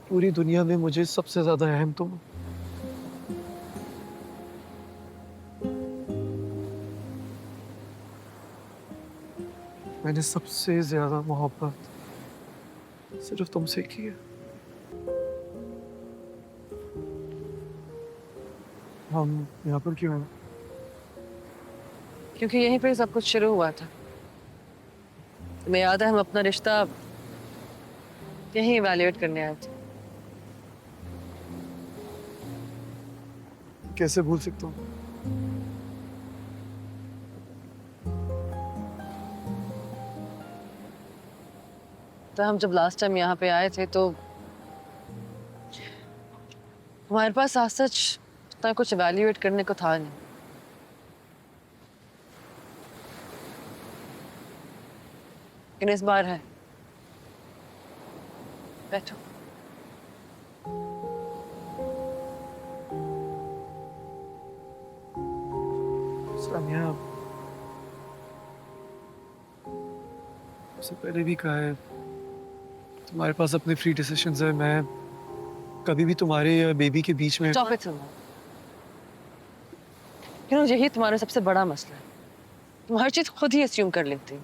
पूरी दुनिया में मुझे सबसे ज्यादा अहम तुम हो। मैंने सबसे ज्यादा मोहब्बत सिर्फ तुमसे की है। हम यहाँ पर क्यों हैं? क्योंकि यहीं पे सब कुछ शुरू हुआ था। तुम्हें याद है हम अपना रिश्ता यहीं इवैल्यूएट करने आए थे। कैसे भूल सकता हूँ? तो हम जब लास्ट टाइम यहाँ पे आए थे तो हमारे पास आज सच इतना कुछ इवैल्यूएट करने को था नहीं। लेकिन इस बार है। बैठो। सानिया, उससे पहले भी कहा है, तुम्हारे पास अपने फ्री डिसीजंस है। मैं कभी भी तुम्हारे या बेबी के बीच में। स्टॉप इट सुनो। यही तुम्हारा सबसे बड़ा मसला है। तुम हर चीज खुद ही अस्यूम कर लेती हो।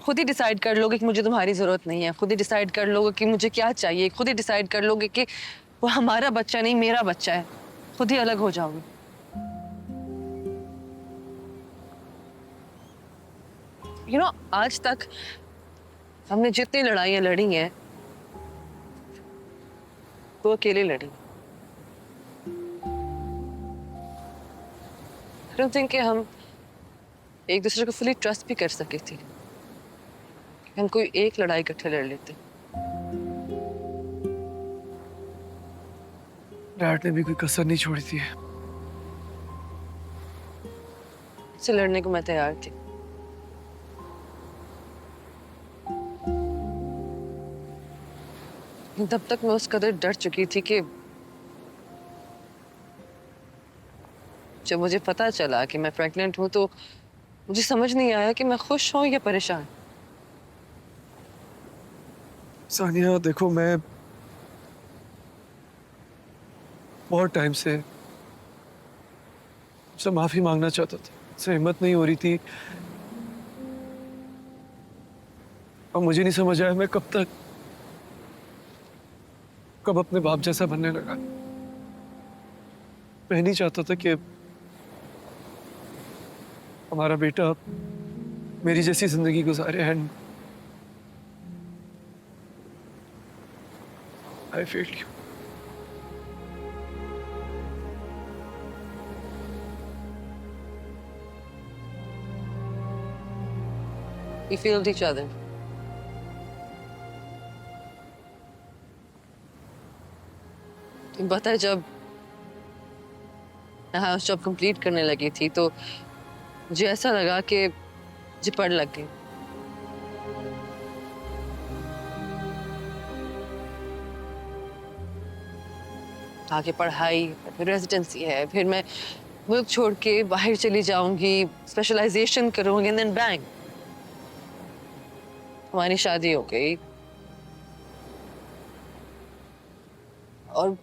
खुद ही डिसाइड कर लोगे कि मुझे तुम्हारी जरूरत नहीं है। खुद ही डिसाइड कर लोगे कि मुझे क्या चाहिए। खुद ही डिसाइड कर लोगे कि वो हमारा बच्चा नहीं मेरा बच्चा है। खुद ही अलग हो जाओगे। आज तक हमने जितनी लड़ाइयां लड़ी हैं वो अकेले लड़ी। आई डोंट थिंक कि हम एक दूसरे को फुली ट्रस्ट भी कर सके थे। हम कोई एक लड़ाई इकट्ठे लड़ लेते। डैड ने भी कोई कसर नहीं छोड़ी थी। इससे लड़ने को मैं तैयार थी। लेकिन तब तक मैं उस कदर डर चुकी थी कि जब मुझे पता चला कि मैं प्रेग्नेंट हूं तो मुझे समझ नहीं आया कि मैं खुश हूं या परेशान। सानिया देखो, मैं बहुत टाइम से मुझसे माफी मांगना चाहता था, मुझसे हिम्मत नहीं हो रही थी। और मुझे नहीं समझ आया मैं कब अपने बाप जैसा बनने लगा। मैं नहीं चाहता था कि हमारा बेटा मेरी जैसी जिंदगी गुजारे। And I feel you. We feel each other. पता है जब मैं हाउस जॉब कंप्लीट करने लगी थी तो मुझे ऐसा लगा कि मुझे पढ़ लग गई। आगे पढ़ाई फिर रेजिडेंसी है फिर मैं मुल्क छोड़ के बाहर चली जाऊंगी स्पेशलाइजेशन करूंगी एंड देन बैंग हमारी शादी हो गई। और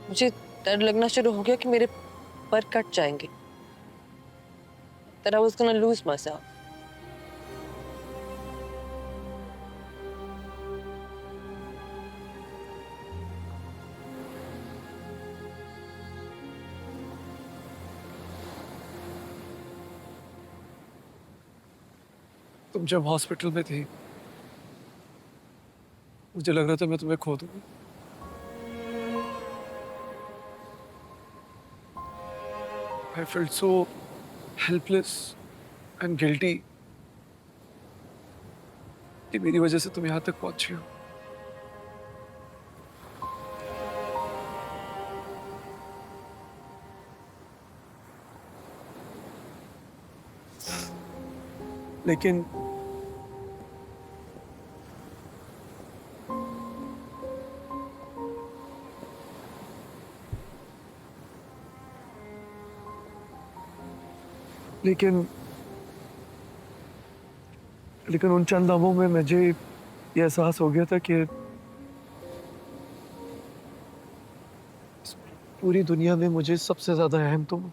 मुझे डर लगना शुरू हो गया कि मेरे पर कट जाएंगे। That I was gonna lose myself. तुम जब हॉस्पिटल में थी मुझे लग रहा था मैं तुम्हें खो दूंगा। I felt so helpless and guilty कि मेरी वजह से तुम यहाँ तक पहुंची हो। लेकिन लेकिन लेकिन उन चंद लम्हों में मुझे ये एहसास हो गया था कि पूरी दुनिया में मुझे सबसे ज्यादा अहम तुम हो।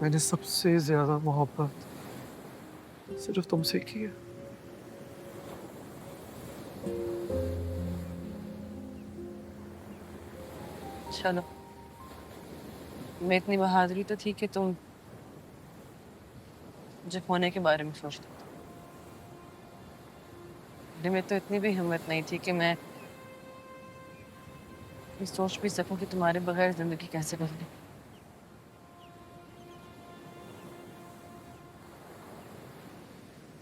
मैंने सबसे ज्यादा मोहब्बत सिर्फ तुमसे की है। चलो, मैं इतनी बहादुरी तो थी कि तुम मुझे खोने के बारे में सोचते थे। मेरे में तो इतनी भी हिम्मत नहीं थी कि मैं ये सोच भी सकूं कि तुम्हारे बगैर जिंदगी कैसे गुजरे।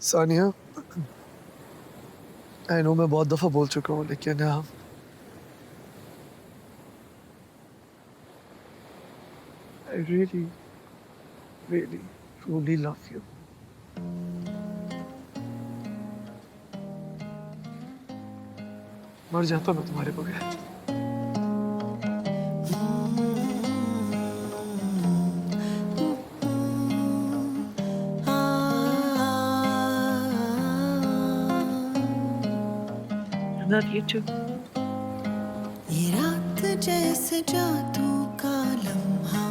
सानिया, आई नो मैं बहुत दफा बोल चुका हूँ, लेकिन I really really truly love you. मर जाता मैं तुम्हारे बगैर। I love you too. ये रात जैसे जादू का लम्हा